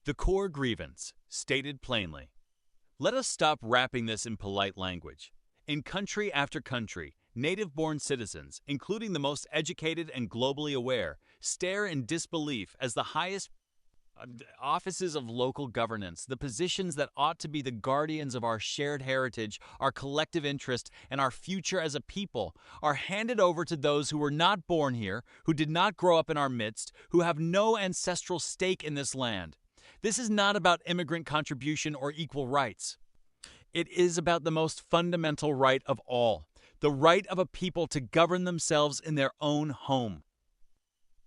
The core grievance, stated plainly. Let us stop wrapping this in polite language. In country after country, native-born citizens, including the most educated and globally aware, stare in disbelief as the highest offices of local governance, the positions that ought to be the guardians of our shared heritage, our collective interest, and our future as a people, are handed over to those who were not born here, who did not grow up in our midst, who have no ancestral stake in this land. This is not about immigrant contribution or equal rights. It is about the most fundamental right of all, the right of a people to govern themselves in their own home.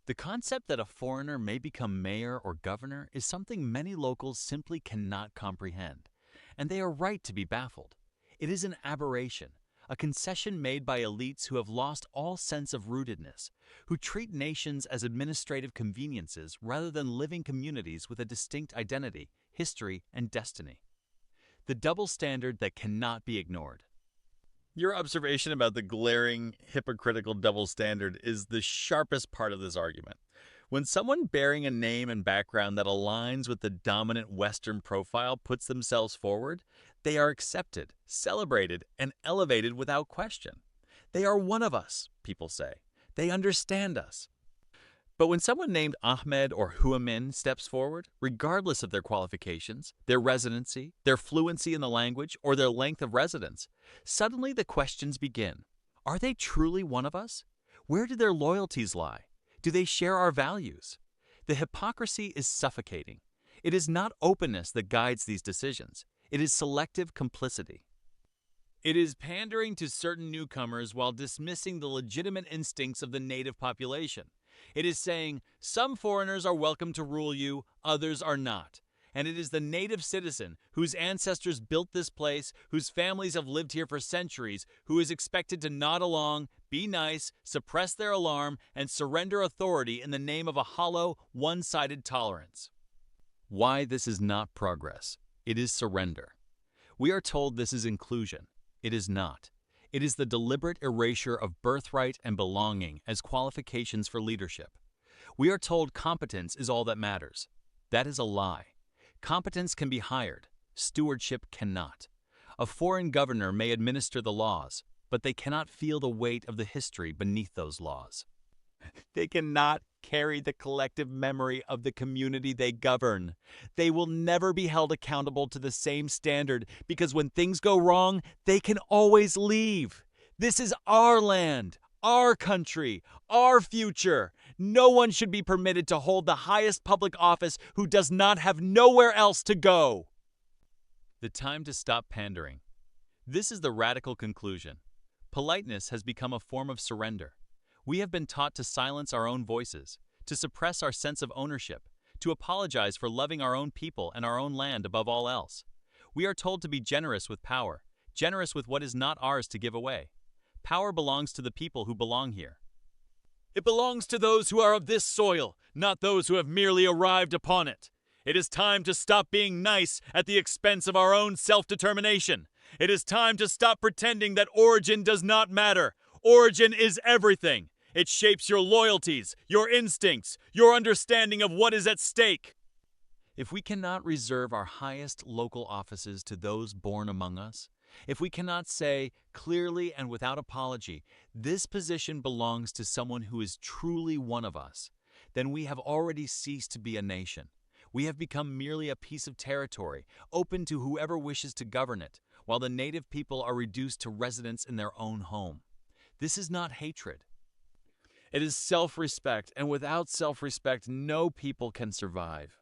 The concept that a foreigner may become mayor or governor is something many locals simply cannot comprehend, and they are right to be baffled. It is an aberration, a concession made by elites who have lost all sense of rootedness, who treat nations as administrative conveniences rather than living communities with a distinct identity, history, and destiny. The double standard that cannot be ignored. Your observation about the glaring, hypocritical double standard is the sharpest part of this argument. When someone bearing a name and background that aligns with the dominant Western profile puts themselves forward, they are accepted, celebrated, and elevated without question. They are one of us, people say. They understand us. But when someone named Ahmed or Huamin steps forward, regardless of their qualifications, their residency, their fluency in the language, or their length of residence, suddenly the questions begin. Are they truly one of us? Where do their loyalties lie? Do they share our values? The hypocrisy is suffocating. It is not openness that guides these decisions. It is selective complicity. It is pandering to certain newcomers while dismissing the legitimate instincts of the native population. It is saying, some foreigners are welcome to rule you, others are not. And it is the native citizen, whose ancestors built this place, whose families have lived here for centuries, who is expected to nod along, be nice, suppress their alarm, and surrender authority in the name of a hollow, one-sided tolerance. Why this is not progress. It is surrender. We are told this is inclusion. It is not. It is the deliberate erasure of birthright and belonging as qualifications for leadership. We are told competence is all that matters. That is a lie. Competence can be hired. Stewardship cannot. A foreign governor may administer the laws, but they cannot feel the weight of the history beneath those laws. They cannot carry the collective memory of the community they govern. They will never be held accountable to the same standard because when things go wrong, they can always leave. This is our land, our country, our future. No one should be permitted to hold the highest public office who does not have nowhere else to go. The time to stop pandering. This is the radical conclusion. Politeness has become a form of surrender. We have been taught to silence our own voices, to suppress our sense of ownership, to apologize for loving our own people and our own land above all else. We are told to be generous with power, generous with what is not ours to give away. Power belongs to the people who belong here. It belongs to those who are of this soil, not those who have merely arrived upon it. It is time to stop being nice at the expense of our own self-determination. It is time to stop pretending that origin does not matter. Origin is everything. It shapes your loyalties, your instincts, your understanding of what is at stake. If we cannot reserve our highest local offices to those born among us, if we cannot say clearly and without apology, this position belongs to someone who is truly one of us, then we have already ceased to be a nation. We have become merely a piece of territory, open to whoever wishes to govern it, while the native people are reduced to residence in their own home. This is not hatred. It is self-respect, and without self-respect, no people can survive.